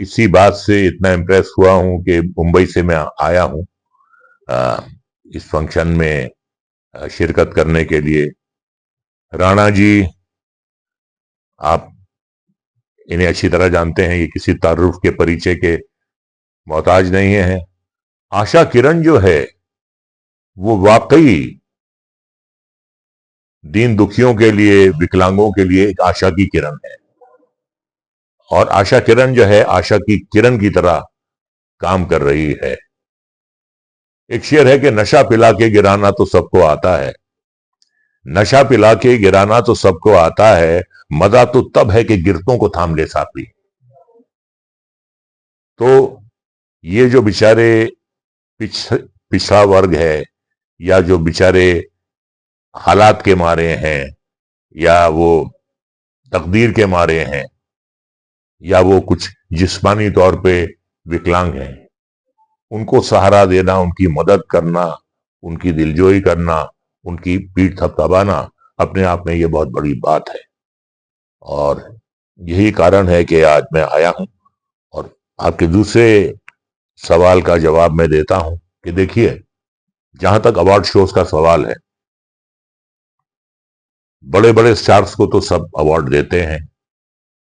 इसी बात से इतना इम्प्रेस हुआ हूं कि मुंबई से मैं आया हूं इस फंक्शन में शिरकत करने के लिए। राणा जी, आप इन्हें अच्छी तरह जानते हैं, ये किसी तारुफ के परिचय के मोहताज नहीं है। आशा किरण जो है वो वाकई दीन दुखियों के लिए, विकलांगों के लिए एक आशा की किरण है। और आशा किरण जो है आशा की किरण की तरह काम कर रही है। एक शेर है कि नशा पिला के गिराना तो सबको आता है, नशा पिला के गिराना तो सबको आता है, मजा तो तब है कि गिरतों को थाम ले साथी। तो ये जो बेचारे पिछड़ा वर्ग है, या जो बेचारे हालात के मारे हैं, या वो तकदीर के मारे हैं, या वो कुछ जिस्मानी तौर पे विकलांग हैं, उनको सहारा देना, उनकी मदद करना, उनकी दिलजोई करना, उनकी पीठ थपथपाना अपने आप में ये बहुत बड़ी बात है। और यही कारण है कि आज मैं आया हूं और आपके दूसरे सवाल का जवाब मैं देता हूं कि देखिए, जहां तक अवार्ड शोज का सवाल है, बड़े बड़े स्टार्स को तो सब अवार्ड देते हैं,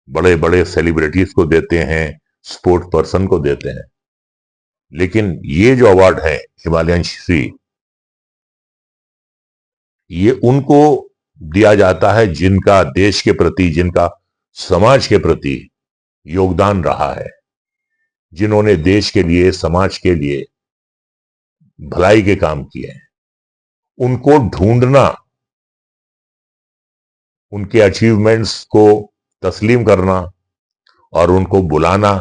बड़े बड़े सेलिब्रिटीज को देते हैं, स्पोर्ट्स पर्सन को देते हैं, लेकिन ये जो अवार्ड है हिमालयन श्री, ये उनको दिया जाता है जिनका देश के प्रति, जिनका समाज के प्रति योगदान रहा है, जिन्होंने देश के लिए, समाज के लिए भलाई के काम किए हैं। उनको ढूंढना, उनके अचीवमेंट्स को तस्लीम करना और उनको बुलाना,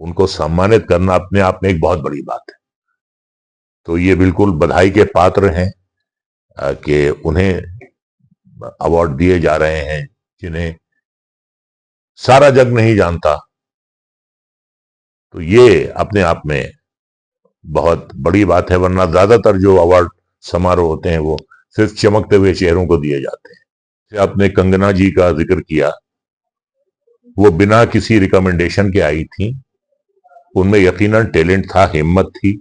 उनको सम्मानित करना अपने आप में एक बहुत बड़ी बात है। तो ये बिल्कुल बधाई के पात्र हैं कि उन्हें अवार्ड दिए जा रहे हैं जिन्हें सारा जग नहीं जानता। तो ये अपने आप में बहुत बड़ी बात है, वरना ज्यादातर जो अवार्ड समारोह होते हैं वो सिर्फ चमकते हुए चेहरों को दिए जाते हैं। आपने कंगना जी का जिक्र किया, वो बिना किसी रिकमेंडेशन के आई थी, उनमें यकीनन टैलेंट था, हिम्मत थी,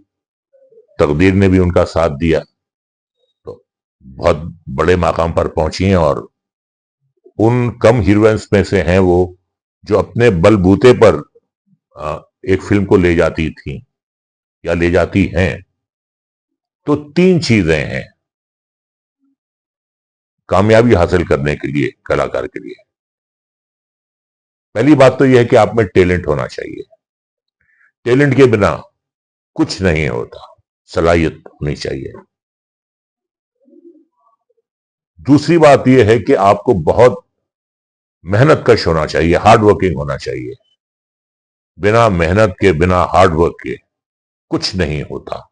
तकदीर ने भी उनका साथ दिया, तो बहुत बड़े मकाम पर पहुंची हैं। और उन कम हीरोइंस में से हैं वो जो अपने बलबूते पर एक फिल्म को ले जाती थी या ले जाती हैं। तो तीन चीजें हैं कामयाबी हासिल करने के लिए, कलाकार के लिए। पहली बात तो यह है कि आप में टैलेंट होना चाहिए, टैलेंट के बिना कुछ नहीं होता, सलाहियत होनी चाहिए। दूसरी बात यह है कि आपको बहुत मेहनत कश होना चाहिए, हार्ड वर्किंग होना चाहिए। बिना मेहनत के, बिना हार्ड वर्क के कुछ नहीं होता।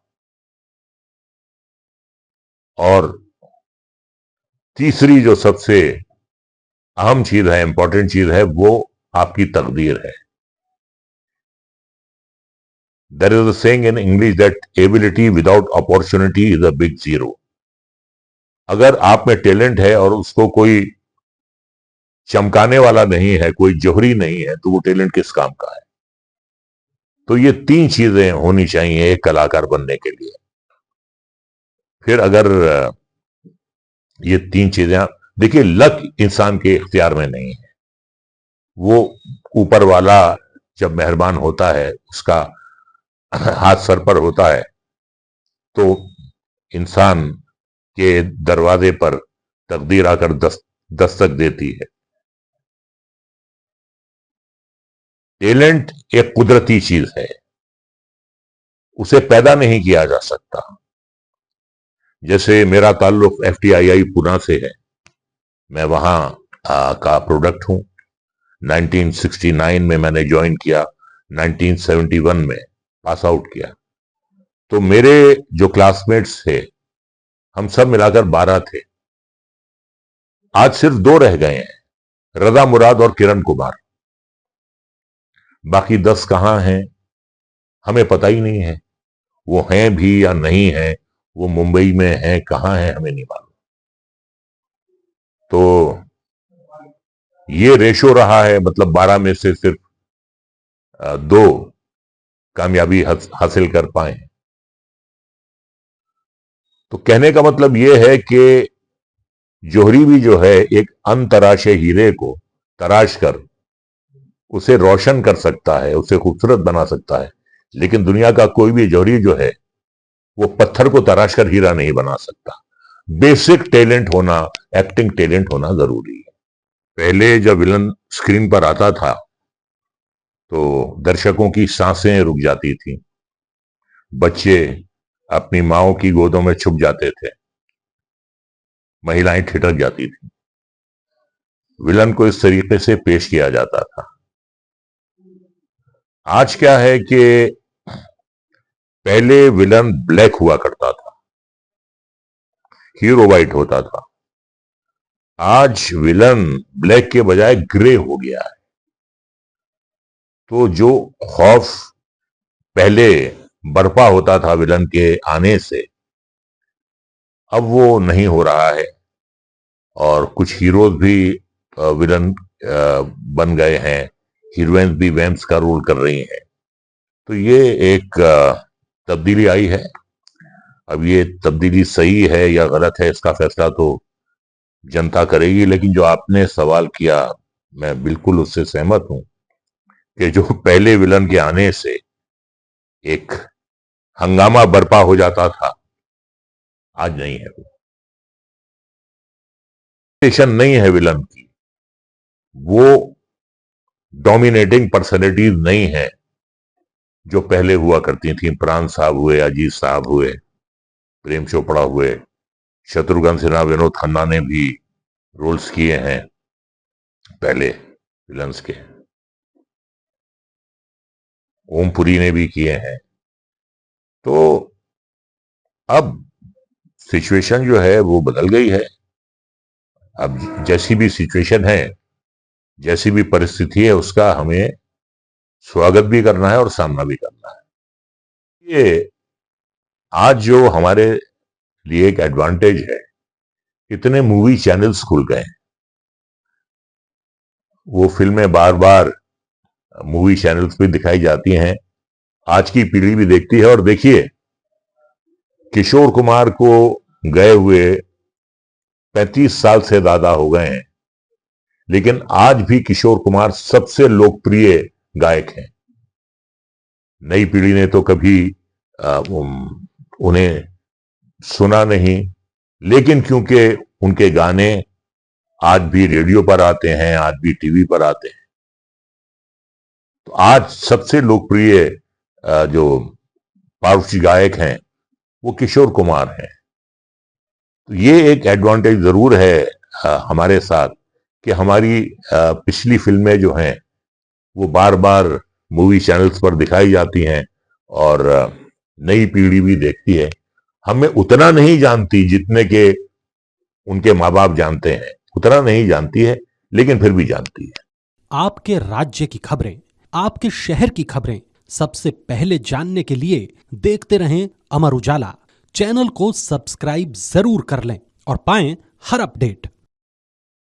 और तीसरी जो सबसे अहम चीज है, इंपॉर्टेंट चीज है, वो आपकी तकदीर है। There is a saying in English that ability without opportunity is a big zero. अगर आप में टैलेंट है और उसको कोई चमकाने वाला नहीं है, कोई जौहरी नहीं है, तो वो टैलेंट किस काम का है। तो ये तीन चीजें होनी चाहिए एक कलाकार बनने के लिए। फिर अगर ये तीन चीजें, देखिए, लक इंसान के इख्तियार में नहीं है, वो ऊपर वाला जब मेहरबान होता है, उसका हाथ सर पर होता है, तो इंसान के दरवाजे पर तकदीर आकर दस्तक देती है। टैलेंट एक कुदरती चीज है, उसे पैदा नहीं किया जा सकता। जैसे मेरा ताल्लुक FTII पुणे से है, मैं वहां का प्रोडक्ट हूं। 1969 में मैंने ज्वाइन किया, 1971 में पास आउट किया। तो मेरे जो क्लासमेट्स थे, हम सब मिलाकर 12 थे। आज सिर्फ 2 रह गए हैं, रजा मुराद और किरण कुमार। बाकी 10 कहां हैं हमें पता ही नहीं है। वो हैं भी या नहीं है, वो मुंबई में हैं, कहां हैं हमें नहीं मालूम। तो ये रेशो रहा है, मतलब 12 में से सिर्फ दो कामयाबी हासिल कर पाए। तो कहने का मतलब यह है कि जोहरी भी जो है एक अनतराशे हीरे को तराश कर उसे रोशन कर सकता है, उसे खूबसूरत बना सकता है, लेकिन दुनिया का कोई भी जौहरी जो है वो पत्थर को तराश कर हीरा नहीं बना सकता। बेसिक टैलेंट होना, एक्टिंग टैलेंट होना जरूरी है। पहले जब विलन स्क्रीन पर आता था तो दर्शकों की सांसें रुक जाती थी, बच्चे अपनी माओ की गोदों में छुप जाते थे, महिलाएं ठिठक जाती थी। विलन को इस तरीके से पेश किया जाता था। आज क्या है कि पहले विलन ब्लैक हुआ करता था, हीरो व्हाइट होता था। आज विलन ब्लैक के बजाय ग्रे हो गया है। तो जो खौफ पहले बरपा होता था विलन के आने से, अब वो नहीं हो रहा है। और कुछ हीरोज भी विलन बन गए हैं, हीरोइंस भी वैम्स का रोल कर रही हैं। तो ये एक तब्दीली आई है। अब ये तब्दीली सही है या गलत है, इसका फैसला तो जनता करेगी। लेकिन जो आपने सवाल किया, मैं बिल्कुल उससे सहमत हूं कि जो पहले विलन के आने से एक हंगामा बरपा हो जाता था, आज नहीं है। वो स्टेशन नहीं है विलन की, वो डोमिनेटिंग पर्सनैलिटीज नहीं है जो पहले हुआ करती थी। प्राण साहब हुए, अजीत साहब हुए, प्रेम चोपड़ा हुए, शत्रुघ्न सिन्हा, विनोद खन्ना ने भी रोल्स किए हैं पहले विलन्स के, ओमपुरी ने भी किए हैं। तो अब सिचुएशन जो है वो बदल गई है। अब जैसी भी सिचुएशन है, जैसी भी परिस्थिति है, उसका हमें स्वागत भी करना है और सामना भी करना है। ये आज जो हमारे लिए एक एडवांटेज है, इतने मूवी चैनल्स खुल गए हैं, वो फिल्में बार बार मूवी चैनल्स पे दिखाई जाती हैं, आज की पीढ़ी भी देखती है। और देखिए, किशोर कुमार को गए हुए 35 साल से ज्यादा हो गए हैं, लेकिन आज भी किशोर कुमार सबसे लोकप्रिय गायक हैं। नई पीढ़ी ने तो कभी उन्हें सुना नहीं, लेकिन क्योंकि उनके गाने आज भी रेडियो पर आते हैं, आज भी टीवी पर आते हैं, तो आज सबसे लोकप्रिय जो पारुषी गायक हैं वो किशोर कुमार हैं। तो ये एक एडवांटेज जरूर है हमारे साथ कि हमारी पिछली फिल्में जो हैं वो बार बार मूवी चैनल्स पर दिखाई जाती हैं और नई पीढ़ी भी देखती है। हमें उतना नहीं जानती जितने के उनके माँ बाप जानते हैं, उतना नहीं जानती है, लेकिन फिर भी जानती है। आपके राज्य की खबरें, आपके शहर की खबरें सबसे पहले जानने के लिए देखते रहें अमर उजाला। चैनल को सब्सक्राइब जरूर कर लें और पाएं हर अपडेट।